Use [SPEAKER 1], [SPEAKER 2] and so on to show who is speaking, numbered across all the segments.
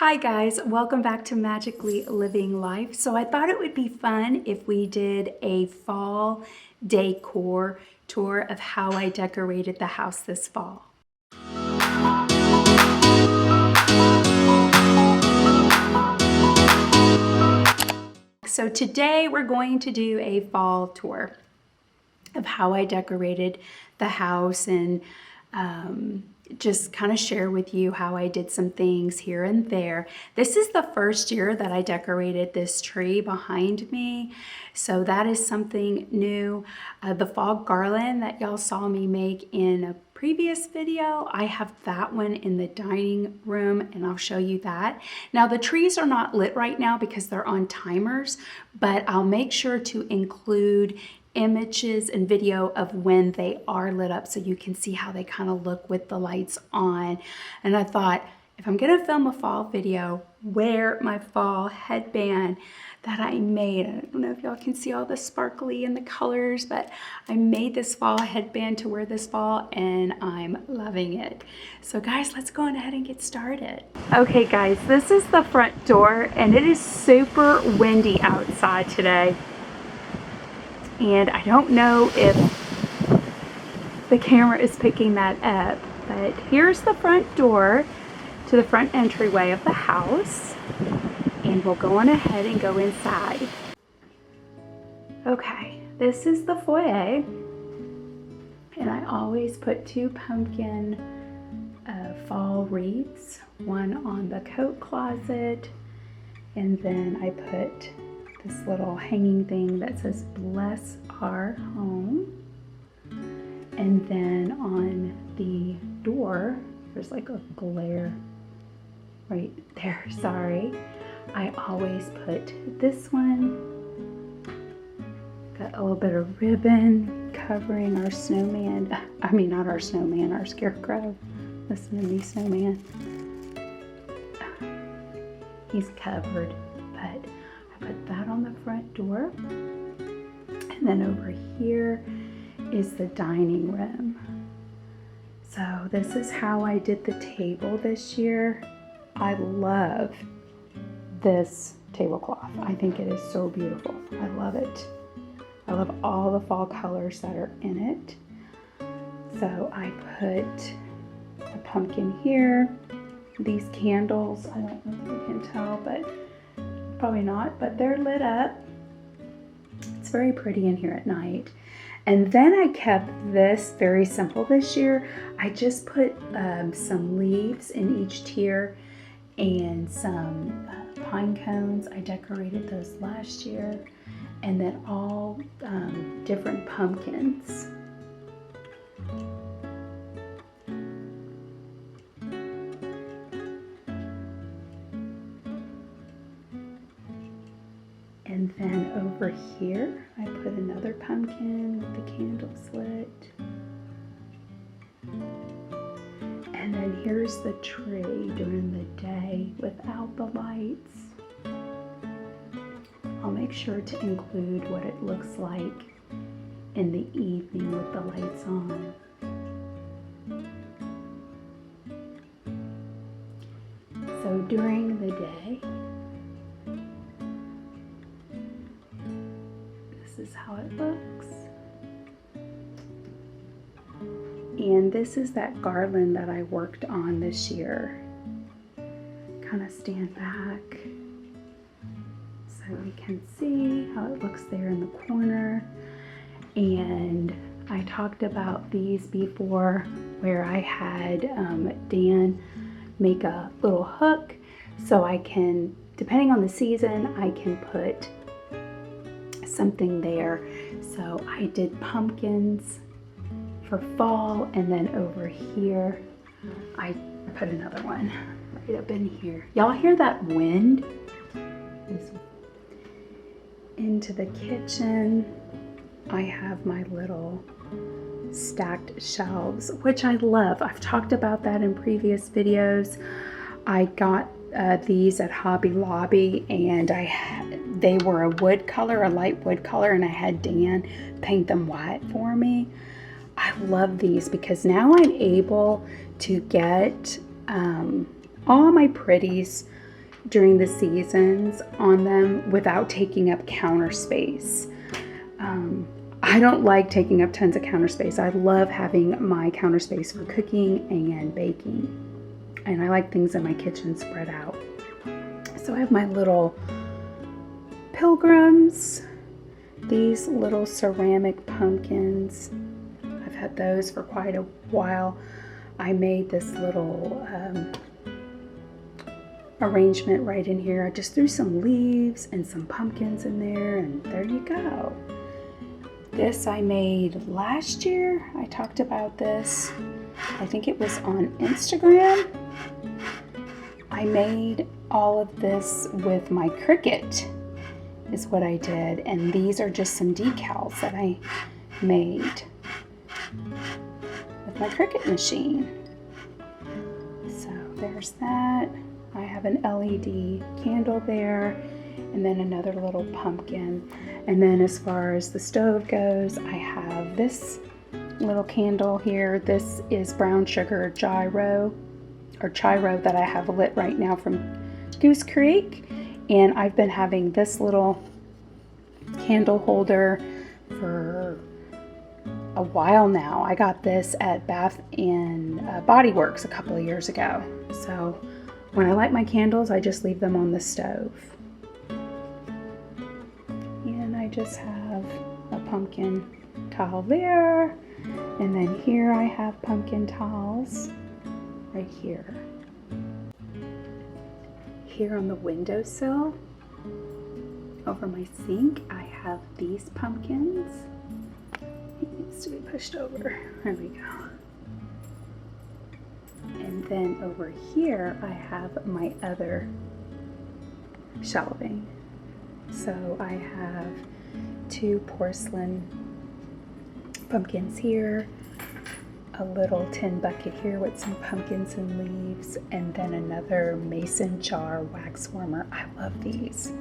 [SPEAKER 1] Hi guys, welcome back to Magically Living Life. So I thought it would be fun if we did a fall decor tour of how I decorated the house this fall. So today we're going to do a fall tour of how I decorated the house and just kind of share with you how I did some things here and there. This is the first year that I decorated this tree behind me, so that is something new. The fall garland that y'all saw me make in a previous video, I have that one in the dining room and I'll show you that. Now the trees are not lit right now because they're on timers, but I'll make sure to include images and video of when they are lit up so you can see how they kind of look with the lights on. And I thought, if I'm gonna film a fall video, wear my fall headband that I made. I don't know if y'all can see all the sparkly and the colors, but I made this fall headband to wear this fall and I'm loving it. So guys, let's go on ahead and get started. Okay guys, this is the front door and it is super windy outside today. And I don't know if the camera is picking that up, but here's the front door to the front entryway of the house. And we'll go on ahead and go inside. Okay, this is the foyer. And I always put two pumpkin fall wreaths, one on the coat closet, and then I put this little hanging thing that says bless our home, and then on the door there's like a glare right there, sorry. I always put this one, got a little bit of ribbon covering our snowman, I mean not our snowman, our scarecrow. Listen to me, snowman, he's covered, but put that on the front door. And then over here is the dining room. So this is how I did the table this year. I love this tablecloth. I think it is so beautiful. I love it. I love all the fall colors that are in it. So I put a pumpkin here. These candles, I don't know if you can tell, but probably not, but they're lit up. It's very pretty in here at night. And then I kept this very simple this year. I just put some leaves in each tier and some pine cones. I decorated those last year. And then all different pumpkins. And then over here, I put another pumpkin with the candles lit. And then here's the tree during the day without the lights. I'll make sure to include what it looks like in the evening with the lights on. So during the day, this is how it looks. And this is that garland that I worked on this year. Kind of stand back so we can see how it looks there in the corner. And I talked about these before where I had Dan make a little hook so I can, depending on the season, I can put something there. So I did pumpkins for fall, and then over here I put another one right up in here. Y'all hear that wind? Into the kitchen I have my little stacked shelves, which I love. I've talked about that in previous videos. I got these at Hobby Lobby, and they were a wood color, a light wood color, and I had Dan paint them white for me. I love these because now I'm able to get all my pretties during the seasons on them without taking up counter space. I don't like taking up tons of counter space. I love having my counter space for cooking and baking. And I like things in my kitchen spread out. So I have my little pilgrims, these little ceramic pumpkins. I've had those for quite a while. I made this little arrangement right in here. I just threw some leaves and some pumpkins in there, and there you go. This I made last year. I talked about this. I think it was on Instagram. I made all of this with my Cricut is what I did, and these are just some decals that I made with my Cricut machine. So there's that. I have an LED candle there, and then another little pumpkin. And then as far as the stove goes, I have this little candle here. This is brown sugar gyro or chiro that I have lit right now from Goose Creek. And I've been having this little candle holder for a while now. I got this at Bath and Body Works a couple of years ago. So when I light my candles, I just leave them on the stove. And I just have a pumpkin towel there. And then here I have pumpkin towels right here. Here on the windowsill, over my sink, I have these pumpkins. It needs to be pushed over. There we go. And then over here, I have my other shelving. So I have 2 porcelain pumpkins here, a little tin bucket here with some pumpkins and leaves, and then another mason jar wax warmer. I love these.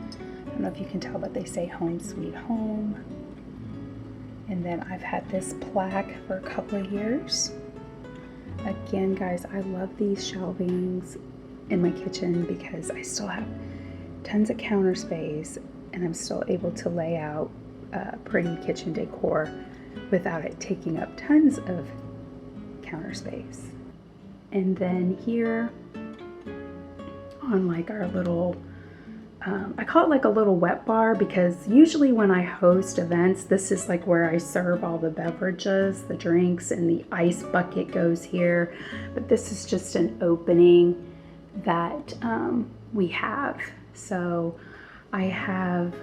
[SPEAKER 1] I don't know if you can tell, but they say home sweet home. And then I've had this plaque for a couple of years. Again, guys, I love these shelvings in my kitchen because I still have tons of counter space, and I'm still able to lay out pretty kitchen decor without it taking up tons of counter space. And then here on like our little, I call it like a little wet bar, because usually when I host events, this is like where I serve all the beverages, the drinks, and the ice bucket goes here. But this is just an opening that we have. So I have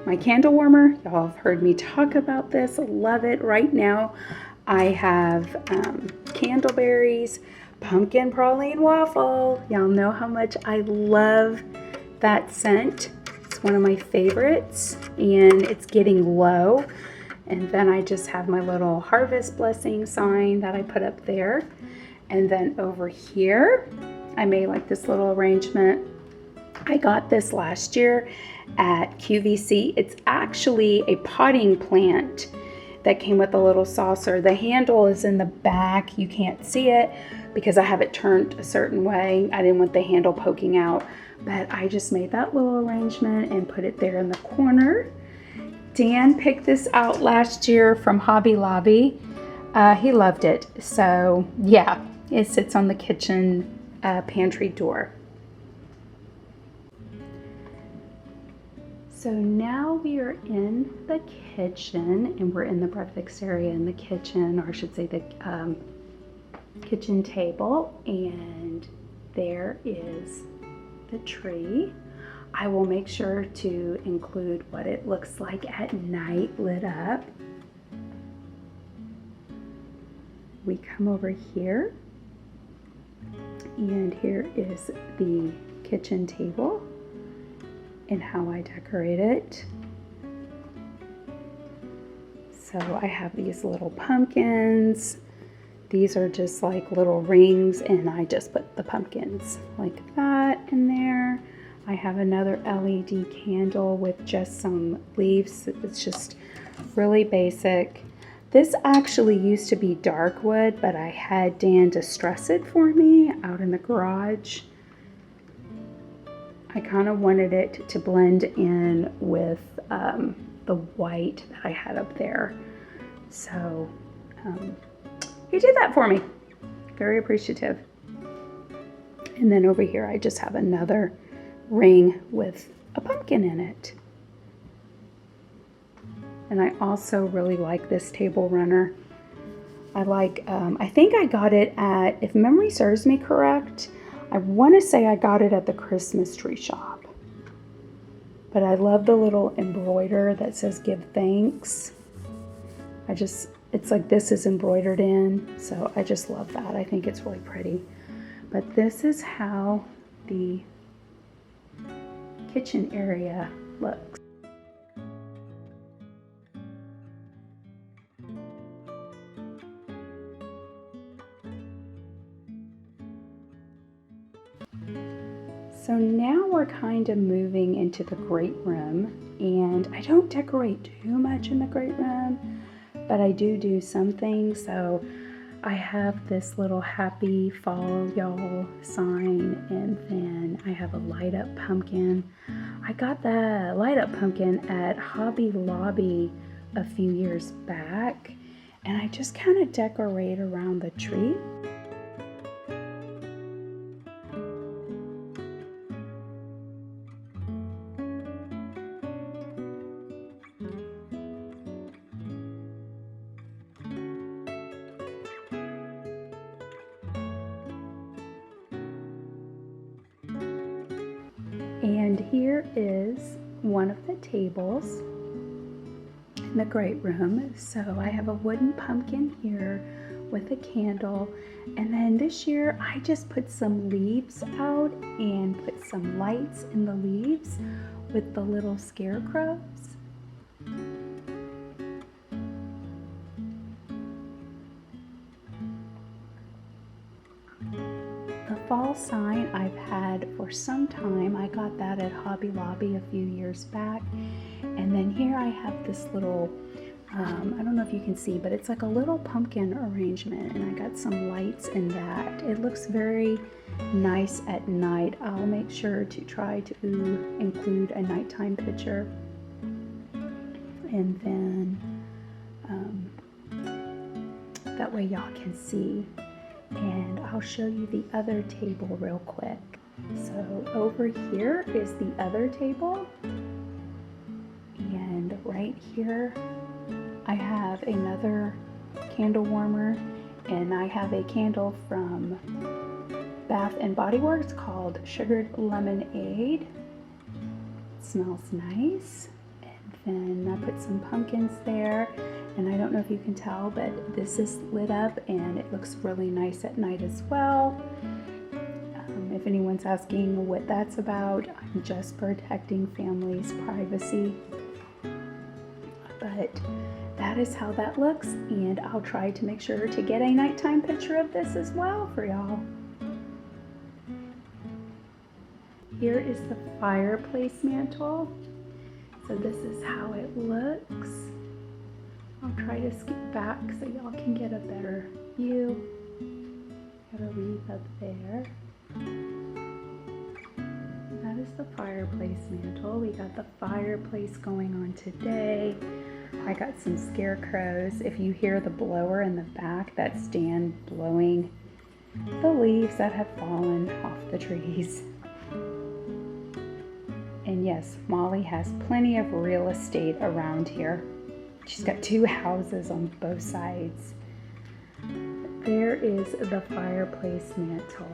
[SPEAKER 1] my candle warmer. Y'all have heard me talk about this. I love it. Right now I have candleberries, pumpkin praline waffle. Y'all know how much I love that scent. It's one of my favorites, and it's getting low. And then I just have my little harvest blessing sign that I put up there. And then over here, I made like this little arrangement. I got this last year at QVC. It's actually a potting plant that came with a little saucer. The handle is in the back. You can't see it because I have it turned a certain way. I didn't want the handle poking out, but I just made that little arrangement and put it there in the corner. Dan picked this out last year from Hobby Lobby. He loved it. So yeah, it sits on the kitchen pantry door. So now we are in the kitchen, and we're in the breakfast area in the kitchen, or I should say the kitchen table, and there is the tree. I will make sure to include what it looks like at night lit up. We come over here, and here is the kitchen table and how I decorate it. So I have these little pumpkins. These are just like little rings, and I just put the pumpkins like that in there. I have another LED candle with just some leaves. It's just really basic. This actually used to be dark wood, but I had Dan distress it for me out in the garage. I kind of wanted it to blend in with the white that I had up there. So he did that for me. Very appreciative. And then over here I just have another ring with a pumpkin in it. And I also really like this table runner. I like, I think I got it at, if memory serves me correct, I want to say I got it at the Christmas tree shop. But I love the little embroider that says give thanks. It's like this is embroidered in, so I just love that. I think it's really pretty. But this is how the kitchen area looks. So now we're kind of moving into the great room, and I don't decorate too much in the great room, but I do some things. So I have this little happy fall y'all sign, and then I have a light up pumpkin. I got the light up pumpkin at Hobby Lobby a few years back, and I just kind of decorate around the tree. And here is one of the tables in the great room. So I have a wooden pumpkin here with a candle. And then this year I just put some leaves out and put some lights in the leaves with the little scarecrows. The fall sign I've had for some time. I got that at Hobby Lobby a few years back. And then here I have this little, I don't know if you can see, but it's like a little pumpkin arrangement, and I got some lights in that. It looks very nice at night. I'll make sure to try to include a nighttime picture. And then that way y'all can see. And I'll show you the other table real quick. So over here is the other table, and right here I have another candle warmer, and I have a candle from Bath and Body Works called Sugared Lemonade. It smells nice. And then I put some pumpkins there, and I don't know if you can tell, but this is lit up and it looks really nice at night as well. If anyone's asking what that's about, I'm just protecting families' privacy. But that is how that looks, and I'll try to make sure to get a nighttime picture of this as well for y'all. Here is the fireplace mantle. So this is how it looks. I'll try to skip back so y'all can get a better view. Got a wreath up there. That is the fireplace mantle. We got the fireplace going on today. I got some scarecrows. If you hear the blower in the back, that's Dan blowing the leaves that have fallen off the trees. And yes, Molly has plenty of real estate around here. She's got 2 houses on both sides. There is the fireplace mantle.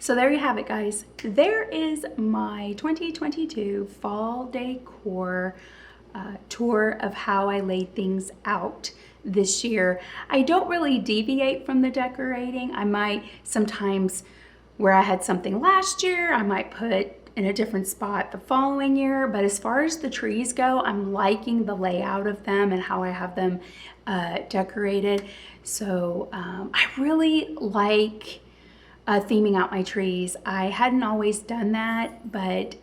[SPEAKER 1] So there you have it, guys. There is my 2022 fall decor tour of how I laid things out this year. I don't really deviate from the decorating. I might sometimes, where I had something last year, I might put in a different spot the following year. But as far as the trees go, I'm liking the layout of them and how I have them decorated. So I really like theming out my trees. I hadn't always done that, but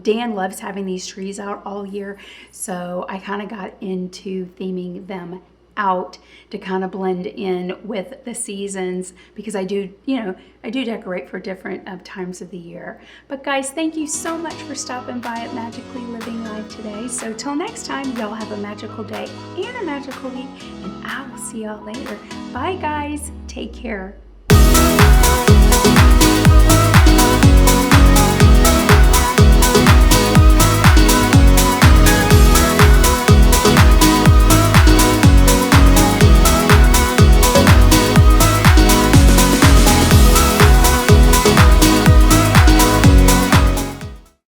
[SPEAKER 1] Dan loves having these trees out all year, so I kind of got into theming them out to kind of blend in with the seasons, because I do decorate for different times of the year. But guys, thank you so much for stopping by at Magically Living Live today. So till next time, y'all have a magical day and a magical week, and I will see y'all later. Bye guys, take care.